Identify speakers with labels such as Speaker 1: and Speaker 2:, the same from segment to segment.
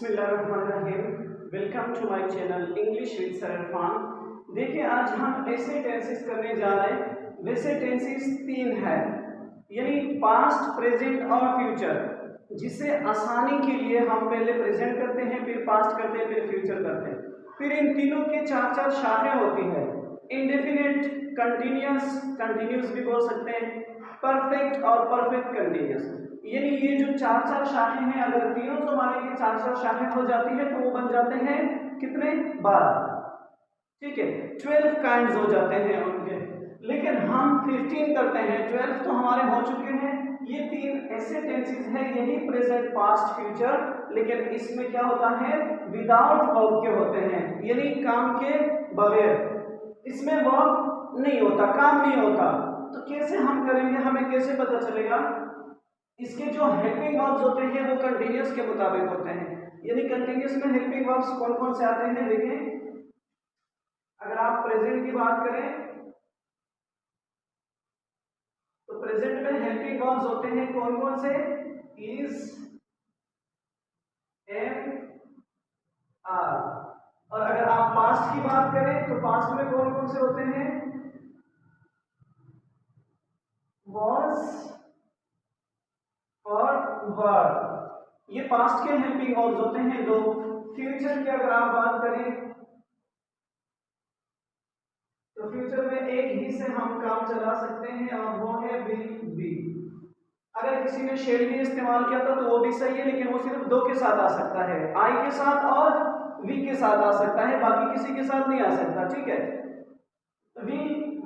Speaker 1: बिस्मिल्लाहिर्रहमानिर्रहीम। Welcome to my channel English with sir Irfan. देखिए आज हम ऐसे टेंसेस करने जा रहे हैं। वैसे टेंसेस तीन है, यानी पास्ट, प्रेजेंट और फ्यूचर, जिसे आसानी के लिए हम पहले प्रेजेंट करते हैं, फिर पास्ट करते हैं, फिर फ्यूचर करते हैं। फिर इन तीनों के चार चार शाखाएं होती है। इंडेफिनिट, कंटिन्यूअस, कंटिन्यूअस भी बोल सकते हैं, परफेक्ट और परफेक्ट कंटिन्यूअस। यानी ये जो चार चार शाखें हैं, अगर तीनों जमाने की चार चार शाखें हो जाती है तो वो बन जाते हैं कितने? 12। ठीक है, 12 काइंड्स हो जाते हैं उनके। लेकिन हम 15 करते हैं, 12 तो हमारे हो चुके हैं। ये तीन ऐसे टेंसेस हैं, यही प्रेजेंट, पास्ट, फ्यूचर, लेकिन इसमें क्या होता है? विदाउट वर्ब के होते हैं, यानी काम के बगैर। इसमें वर्ब नहीं होता, काम नहीं होता। तो कैसे हम करेंगे, हमें कैसे पता चलेगा? इसके जो हेल्पिंग वर्ब्स होते हैं वो कंटीन्यूअस के मुताबिक होते हैं। यानी कंटीन्यूअस में हेल्पिंग वर्ब्स कौन कौन से आते हैं? देखें, अगर आप प्रेजेंट की बात करें तो प्रेजेंट में हेल्पिंग वर्ब्स होते हैं कौन कौन से? Is, am, are. और अगर आप पास्ट की बात करें तो पास्ट में कौन कौन से होते हैं? वॉज और वर। ये पास्ट के हेल्पिंग वर्ब्स होते हैं दो। फ्यूचर की अगर आप बात करें तो फ्यूचर में एक ही से हम काम चला सकते हैं और वो है विल बी। अगर किसी ने शेल भी इस्तेमाल किया था तो वो भी सही है, लेकिन वो सिर्फ दो के साथ आ सकता है, आई के साथ और वी के साथ आ सकता है, बाकी किसी के साथ नहीं आ सकता। ठीक है, वी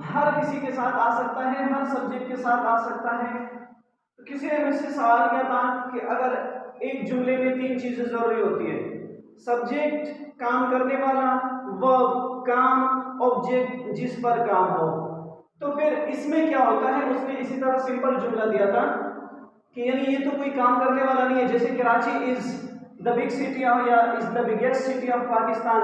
Speaker 1: हर किसी के साथ आ सकता है, हर सब्जेक्ट के साथ आ सकता है। तो किसी ने मुझसे सवाल किया था कि अगर एक जुमले में तीन चीजें जरूरी होती है, सब्जेक्ट, काम करने वाला, वर्ब, काम, ऑब्जेक्ट जिस पर काम हो, तो फिर इसमें क्या होता है? उसने इसी तरह सिंपल जुमला दिया था कि यानी ये तो कोई काम करने वाला नहीं है। जैसे Karachi is the big city of, या is the biggest city of Pakistan,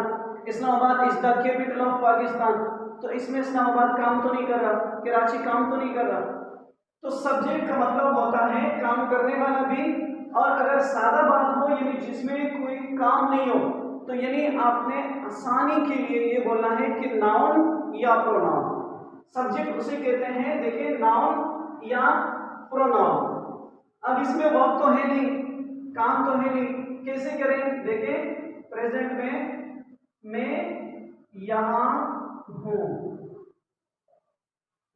Speaker 1: Islamabad is the capital of Pakistan. तो इसमें इस्लामाबाद काम तो नहीं कर रहा, कराची काम तो नहीं कर रहा। तो सब्जेक्ट का मतलब होता है काम करने वाला भी, और अगर सादा बात हो यानी जिसमें कोई काम नहीं हो, तो यानी आपने आसानी के लिए ये बोलना है कि नाउन या प्रोनाउन। सब्जेक्ट उसे कहते हैं, देखिए, नाउन या प्रोनाउन। अब इसमें वर्ब तो है नहीं, काम तो है नहीं, कैसे करें? देखें, प्रेजेंट में मैं यहां हूं,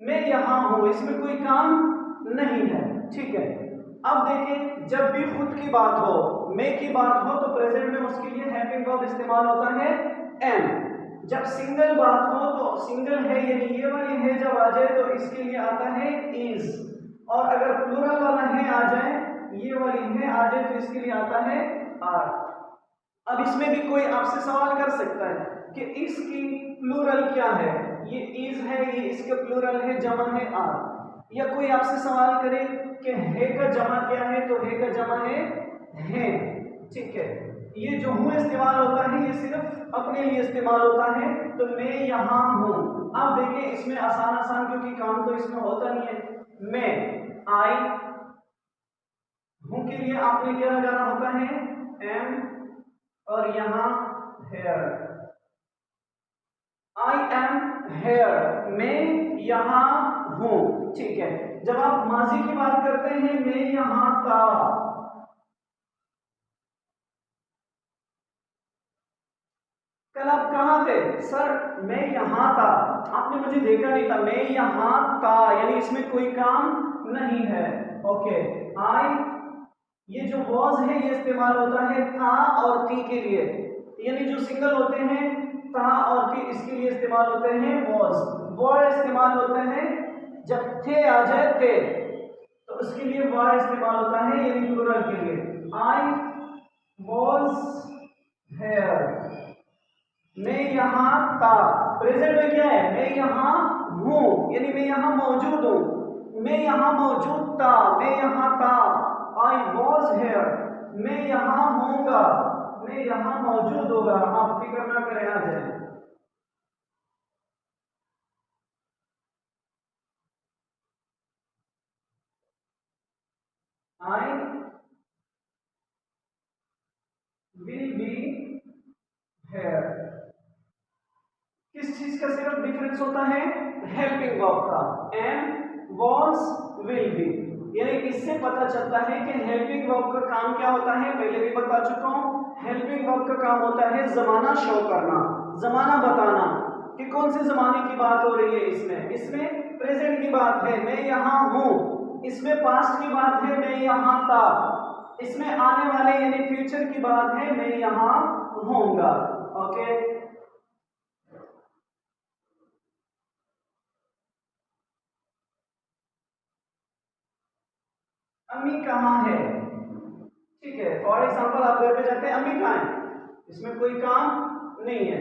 Speaker 1: मैं यहां हूं, इसमें कोई काम नहीं है। ठीक है, अब देखें, जब भी खुद की बात हो, मैं की बात हो, तो प्रेजेंट में उसके लिए हेल्पिंग वर्ब इस्तेमाल होता है एम। जब सिंगल बात हो तो सिंगल है यानी ये वाली है जब आ जाए तो इसके लिए आता है इज, और अगर प्लूरल वाला है आ जाए, ये वाली है आ जाए, तो इसके लिए आता है आर। अब इसमें भी कोई आपसे सवाल कर सकता है कि इसकी प्लूरल क्या है? ये इज है, ये इसके प्लूरल है, जमा है आर। या कोई आपसे सवाल करे कि है का जमा क्या है, तो है का जमा है। ठीक है, ये जो हूं इस्तेमाल होता है ये सिर्फ अपने लिए इस्तेमाल होता है, तो मैं यहां हूं। अब देखिए, इसमें आसान आसान, क्योंकि काम तो इसमें होता नहीं है। मैं, आई, हूं के लिए आपने क्या लगाना होता है? एम, और यहां हेयर। आई एम हेयर, मैं यहां हूं। ठीक है, जब आप माजी की बात करते हैं, मैं यहां था, कल आप कहां थे? सर मैं यहां था, आपने मुझे देखा नहीं था, मैं यहां था, यानी इसमें कोई काम नहीं है। ओके, आई, ये जो वॉज है ये इस्तेमाल होता है था और ती के लिए, यानी जो सिंगल होते हैं था और ती, इसके लिए इस्तेमाल होते हैं वॉज। वर इस्तेमाल होते हैं जब थे आ जाए थे, तो उसके लिए वर इस्तेमाल होता है, यानी प्लूरल के लिए। आई वॉज हेयर, मैं यहां था। प्रेजेंट में क्या है? मैं यहां हूं, यानी मैं यहां मौजूद हूं। मैं यहां मौजूद था, मैं यहां था। आई वॉज हेयर, मैं यहां होऊंगा, मैं यहां मौजूद होगा। आप फिक्र ना करें, आ जाए। I will here। किस चीज का सिर्फ डिफरेंस होता है? हेल्पिंग वर्ब का। एम was will be, यानी इससे पता चलता है कि हेल्पिंग वर्ब का काम क्या होता है। पहले भी बता चुका हूं, हेल्पिंग वर्ब का काम होता है जमाना शो करना, जमाना बताना कि कौन से जमाने की बात हो रही है। इसमें प्रेजेंट की बात है, मैं यहाँ हूँ। इसमें पास्ट की बात है, मैं यहाँ था। इसमें आने वाले यानी फ्यूचर की बात है, मैं यहाँ होऊंगा। ओके, अम्मी कहाँ है? ठीक है, फॉर एग्जाम्पल आप घर पे जाते हैं, अम्मी कहाँ है? इसमें कोई काम नहीं है।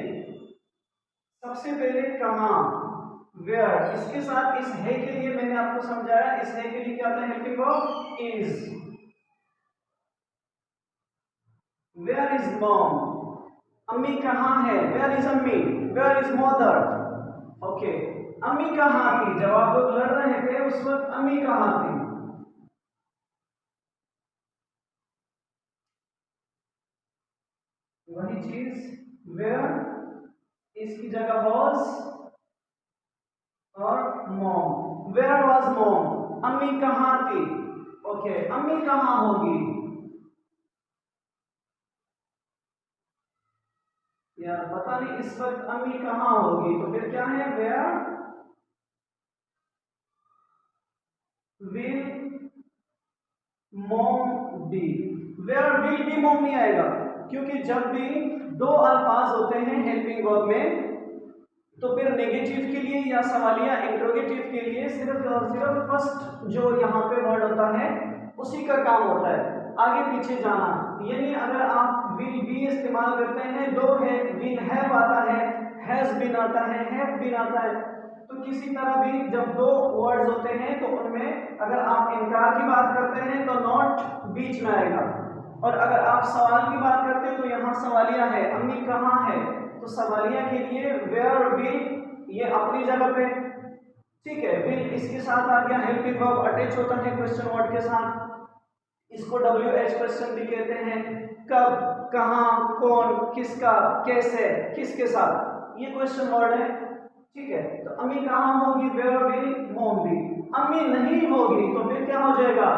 Speaker 1: सबसे पहले कहाँ, वेयर, इसके साथ इस है के लिए मैंने आपको समझाया, इस है के लिए क्या आता है? Helping verb is. Where is mom? अम्मी कहाँ है? वेयर इज अम्मी? Where is mother? ओके, अम्मी कहाँ थी जब आप लोग लड़ रहे थे? उस वक्त अम्मी कहाँ थी? वही चीज वेयर, इसकी जगह वॉज और मॉम। Where was mom? अम्मी कहाँ थी? ओके, अम्मी कहाँ होगी? यार पता नहीं इस वक्त अम्मी कहाँ होगी, तो फिर क्या है? Where will mom be? Where will be mom नहीं आएगा, क्योंकि जब भी दो अल्फाज होते हैं हेल्पिंग वर्ब में, तो फिर नेगेटिव के लिए या सवालिया इंट्रोगेटिव के लिए सिर्फ और सिर्फ फर्स्ट जो यहाँ पे वर्ड होता है उसी का काम होता है, आगे पीछे जाना। यानी अगर आप विल बी इस्तेमाल करते हैं, दो है, विल हैव आता है, हैज बीन आता है, हैव बीन आता है, तो किसी तरह भी जब दो वर्ड्स होते हैं तो उनमें अगर आप इनकार की बात करते हैं तो नॉट बीच में आएगा, और अगर आप सवाल की बात करते हैं तो यहाँ सवालिया है, अम्मी कहाँ है, तो सवालिया के लिए वेयर विल ये अपनी जगह पे, ठीक है। विल इसके साथ आ गया, हेल्पिंग वर्ब अटैच होता है क्वेश्चन वर्ड के साथ, इसको WH क्वेश्चन भी कहते हैं। कब, कहाँ, कौन, किसका, कैसे, किसके साथ, ये क्वेश्चन वर्ड है, ठीक है। तो अम्मी कहाँ होगी? Where will mom be? अम्मी नहीं होगी तो फिर क्या हो जाएगा?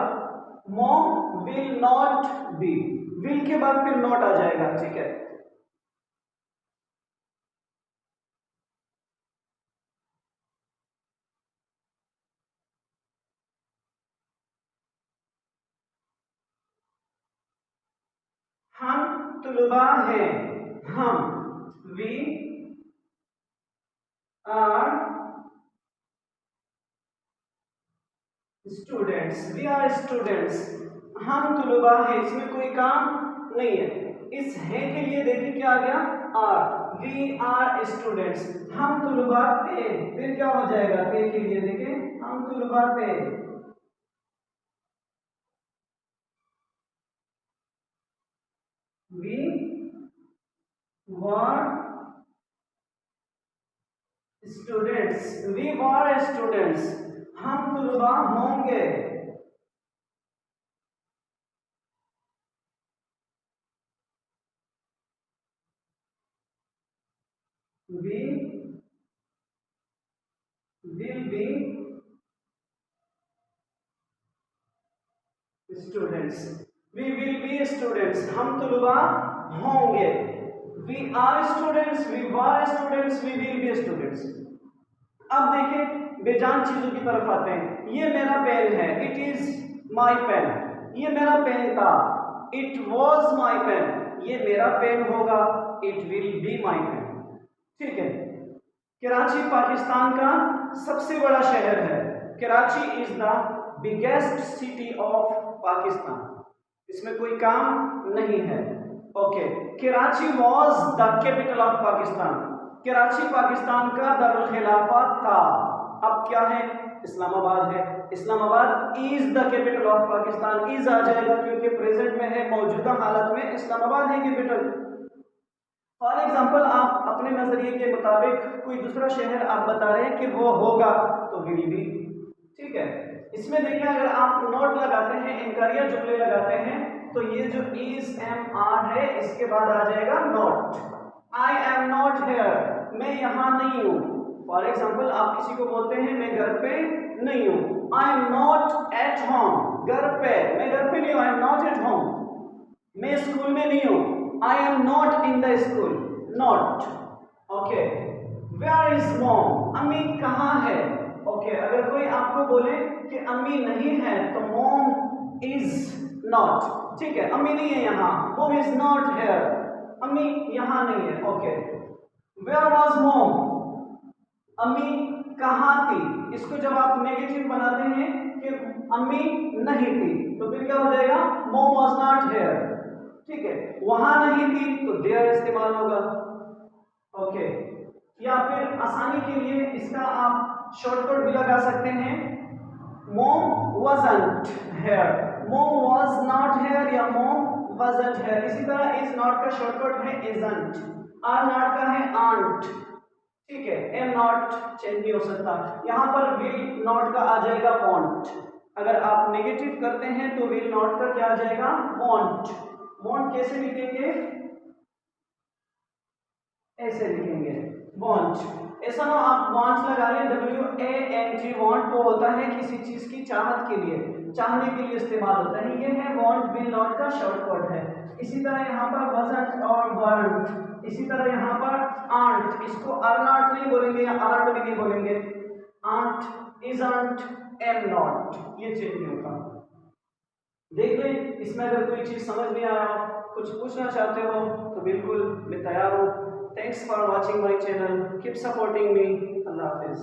Speaker 1: Mom will not be. Will के बाद फिर नॉट आ जाएगा, ठीक है। हम तुलबा हैं, हम we are students, we are students. हम तुलबा हैं, इसमें कोई काम नहीं है। इस है के लिए देखिए क्या आ गया? Are, we are students. हम तुलबा थे, फिर क्या हो जाएगा? थे के लिए देखिए, हम तुलबा थे, we were students, we were students. हम तुलबा होंगे, we will be students, we will be students. हम तुलबा होंगे, we are students, we were students, we will be students. अब देखें बेजान चीजों की तरफ आते हैं। ये मेरा पेन है, इट इज माई पेन। ये मेरा पेन था, इट वॉज माई पेन। ये मेरा पेन होगा, it will be my pen, ठीक है। कराची पाकिस्तान का सबसे बड़ा शहर है। Karachi is the biggest city of Pakistan, इसमें कोई काम नहीं है। Okay, Karachi was the capital of Pakistan. Karachi Pakistan का दारुल खिलाफा था, अब क्या है? इस्लामाबाद है। Islamabad is the capital of Pakistan, is आ जाएगा क्योंकि प्रेजेंट में है, मौजूदा हालत में इस्लामाबाद है कैपिटल। फॉर एग्जाम्पल आप अपने नजरिए के मुताबिक कोई दूसरा शहर आप बता रहे हैं कि वो होगा, तो विल बी, ठीक है। इसमें देखिए अगर आप नोट लगाते हैं, इनकारिया जुमले लगाते हैं, तो ये जो इज एम आर है इसके बाद आ जाएगा not. I am not here, मैं यहाँ नहीं हूँ। फॉर एग्जाम्पल आप किसी को बोलते हैं मैं घर पे नहीं हूँ, I am not at home, घर पे, मैं घर पे नहीं हूँ, I am not at home. मैं स्कूल में नहीं हूँ, I am not in the school, not. Okay, where is mom, अम्मी कहाँ है। ओके, अगर कोई आपको बोले कि अम्मी नहीं है तो मॉम इज नॉट, ठीक है, अम्मी नहीं है यहाँ, मॉम इज नॉट हेयर, अम्मी यहाँ नहीं है। ओके, वेयर वाज मॉम, अम्मी कहाँ थी। इसको जब आप नेगेटिव बनाते हैं कि अम्मी नहीं थी तो फिर क्या हो जाएगा, मॉम वाज नॉट हेयर, ठीक है। वहां नहीं थी तो देयर इस्तेमाल होगा। ओके, या फिर आसानी के लिए इसका आप शॉर्टकट भी लगा सकते हैं, mom wasn't here, mom was not here या मॉम वाजंट हेयर। इसी तरह इज नॉट का शॉर्टकट है इजंट, आर नॉट का है आंट, ठीक है, एम नॉट चेंज नहीं हो सकता। यहां पर विल नॉट का आ जाएगा वॉन्ट। अगर आप नेगेटिव करते हैं तो विल नॉट का क्या आ जाएगा, वॉन्ट। वॉन्ट कैसे लिखेंगे, ऐसे लिखेंगे वॉन्ट। ऐसा ना आप वॉन्ट लगा लें, WANT, वॉन्ट वो होता है किसी चीज की चाहत के लिए, चाहने के लिए इस्तेमाल होता है, ये है वॉन्ट विल नॉट का शॉर्टकट है। इसी तरह यहाँ पर wasn't और weren't, इसी तरह यहाँ पर aren't, इसको are not नहीं बोलेंगे या aren't भी नहीं बोलेंगे, aren't, isn't, am not, ये चेंज नहीं होता। देख लें, इसमें अगर कोई चीज समझ नहीं आया, कुछ पूछना चाहते हो तो बिल्कुल मैं तैयार हूँ। Thanks for watching my channel. Keep supporting me. Allah Hafiz.